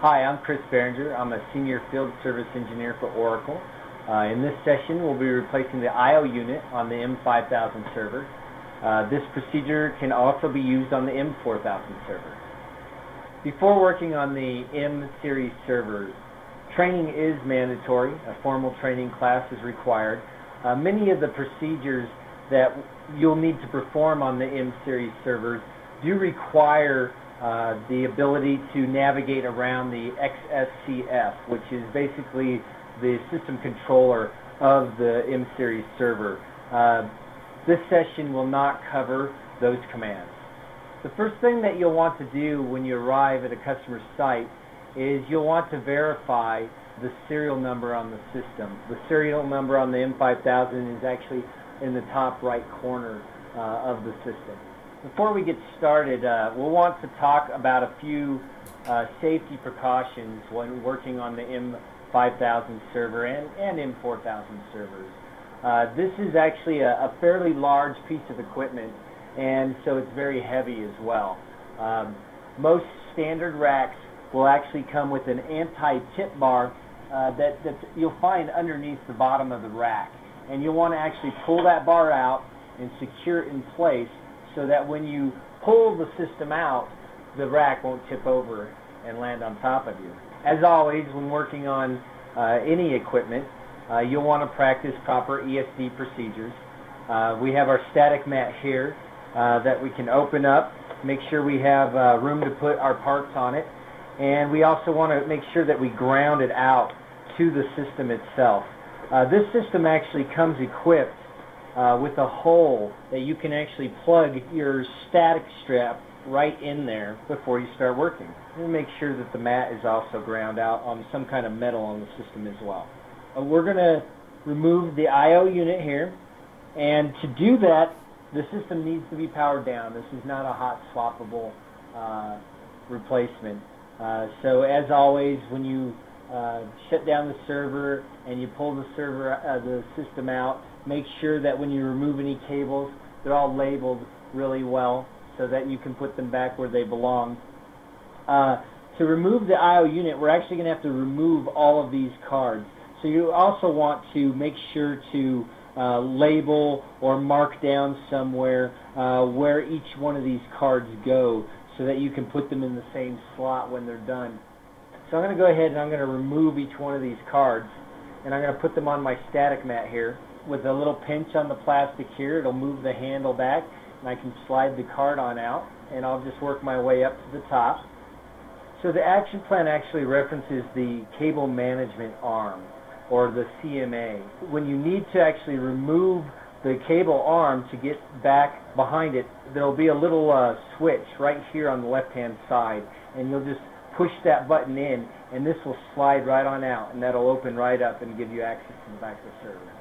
Hi, I'm Chris Behringer. I'm a Senior Field Service Engineer for Oracle. In this session, we'll be replacing the I/O unit on the M5000 server. This procedure can also be used on the M4000 server. Before working on the M series servers, training is mandatory. A formal training class is required. Many of the procedures that you'll need to perform on the M series servers do require the ability to navigate around the XSCF, which is basically the system controller of the M series server. This session will not cover those commands. The first thing that you'll want to do when you arrive at a customer site is you'll want to verify the serial number on the system. The serial number on the M5000 is actually in the top right corner of the system. Before we get started, we'll want to talk about a few safety precautions when working on the M5000 server and M4000 servers. This is actually a fairly large piece of equipment, and so it's very heavy as well. Most standard racks will actually come with an anti-tip bar that you'll find underneath the bottom of the rack, and you'll want to actually pull that bar out and secure it in place so that when you pull the system out, the rack won't tip over and land on top of you. As always, when working on any equipment, you'll want to practice proper ESD procedures. We have our static mat here that we can open up, make sure we have room to put our parts on it, and we also want to make sure that we ground it out to the system itself. This system actually comes equipped with a hole that you can actually plug your static strap right in there before you start working. And make sure that the mat is also ground out on some kind of metal on the system as well. We're going to remove the I/O unit here, and to do that, the system needs to be powered down. This is not a hot swappable replacement. So as always, when you shut down the server and you pull the system out, make sure that when you remove any cables, they're all labeled really well so that you can put them back where they belong. To remove the I/O unit, we're actually going to have to remove all of these cards. So you also want to make sure to label or mark down somewhere where each one of these cards go so that you can put them in the same slot when they're done. So I'm going to go ahead and I'm going to remove each one of these cards, and I'm going to put them on my static mat here. With a little pinch on the plastic here, it'll move the handle back, and I can slide the card on out, and I'll just work my way up to the top. So the action plan actually references the cable management arm, or the CMA. When you need to actually remove the cable arm to get back behind it, there'll be a little switch right here on the left-hand side, and you'll just push that button in, and this will slide right on out, and that'll open right up and give you access to the back of the server.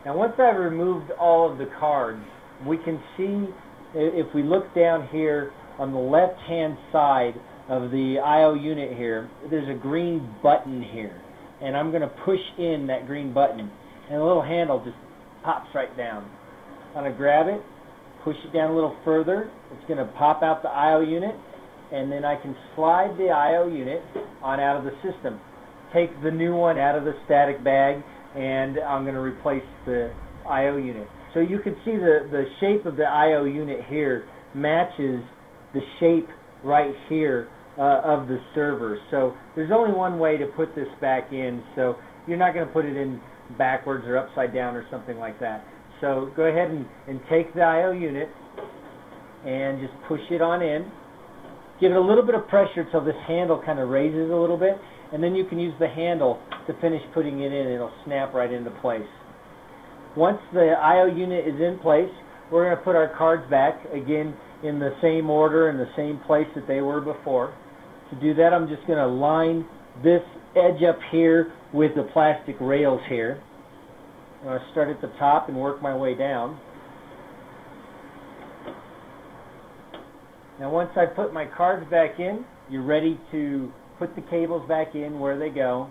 Now once I've removed all of the cards, we can see, if we look down here on the left-hand side of the I/O unit here, there's a green button here, and I'm going to push in that green button, and the little handle just pops right down. I'm going to grab it, push it down a little further, it's going to pop out the I/O unit, and then I can slide the I/O unit on out of the system. Take the new one out of the static bag, and I'm going to replace the I/O unit. So you can see the shape of the I/O unit here matches the shape right here of the server. So there's only one way to put this back in, so you're not going to put it in backwards or upside down or something like that. So go ahead and take the I/O unit and just push it on in. Give it a little bit of pressure till this handle kind of raises a little bit, and then you can use the handle to finish putting it in. It'll snap right into place. Once the I/O unit is in place, we're going to put our cards back, again, in the same order and the same place that they were before. To do that, I'm just going to line this edge up here with the plastic rails here. I'm going to start at the top and work my way down. Now once I put my cards back in, you're ready to put the cables back in where they go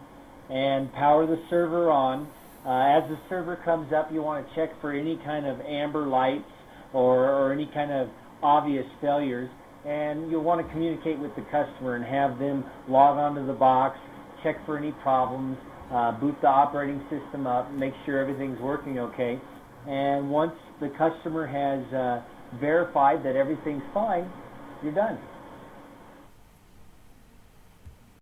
and power the server on. As the server comes up, you want to check for any kind of amber lights or any kind of obvious failures. and you'll want to communicate with the customer and have them log onto the box, check for any problems, boot the operating system up, make sure everything's working okay. And once the customer has verified that everything's fine, you're done.